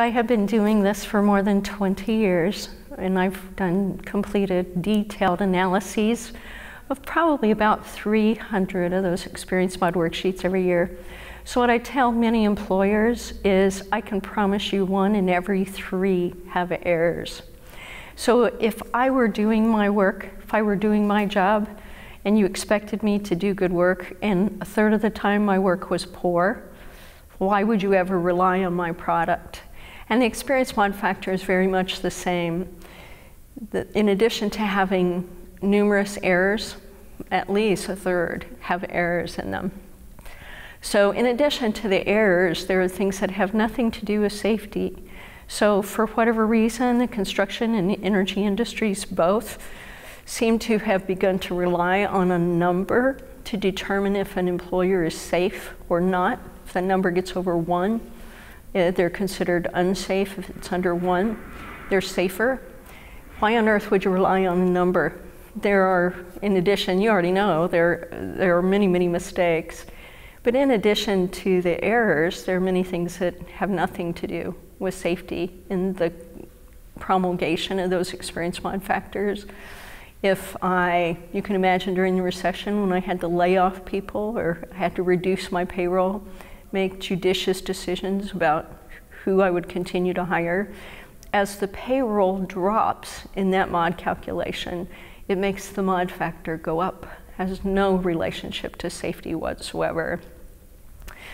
I have been doing this for more than 20 years, and I've completed detailed analyses of probably about 300 of those experience mod worksheets every year. So what I tell many employers is I can promise you 1 in every 3 have errors. So if I were doing my work, if I were doing my job, and you expected me to do good work, and 1/3 of the time my work was poor, why would you ever rely on my product? And the experience mod factor is very much the same. In addition to having numerous errors, at least 1/3 have errors in them. So in addition to the errors, there are things that have nothing to do with safety. So for whatever reason, the construction and the energy industries both seem to have begun to rely on a number to determine if an employer is safe or not. If the number gets over 1, they're considered unsafe. If it's under 1, they're safer. Why on earth would you rely on a number? There are, in addition, you already know, there are many, many mistakes. But in addition to the errors, there are many things that have nothing to do with safety in the promulgation of those experience mod factors. You can imagine during the recession when I had to lay off people or I had to reduce my payroll, make judicious decisions about who I would continue to hire. As the payroll drops in that mod calculation, it makes the mod factor go up. It has no relationship to safety whatsoever.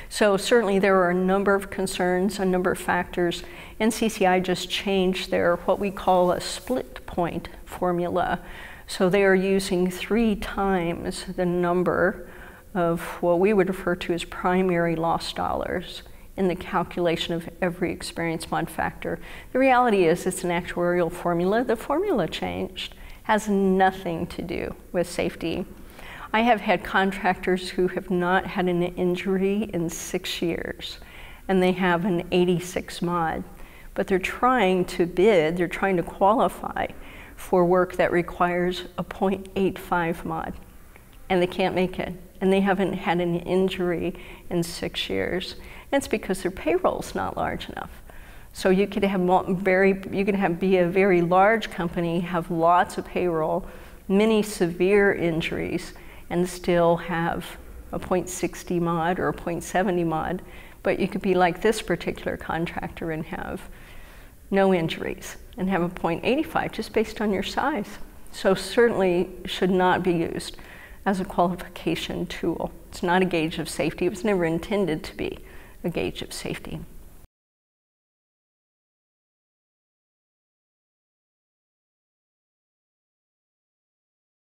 So certainly there are a number of concerns, a number of factors. NCCI just changed their what we call a split point formula. So they are using 3 times the number of what we would refer to as primary loss dollars in the calculation of every experience mod factor. The reality is it's an actuarial formula. The formula changed, has nothing to do with safety. I have had contractors who have not had an injury in 6 years, and they have an 86 mod, but they're trying to bid, they're trying to qualify for work that requires a 0.85 mod, and they can't make it, and they haven't had an injury in 6 years. And it's because their payroll's not large enough. So you could have be a very large company, have lots of payroll, many severe injuries, and still have a 0.60 mod or a 0.70 mod, but you could be like this particular contractor and have no injuries and have a 0.85 just based on your size. So certainly should not be used as a qualification tool. It's not a gauge of safety. It was never intended to be a gauge of safety.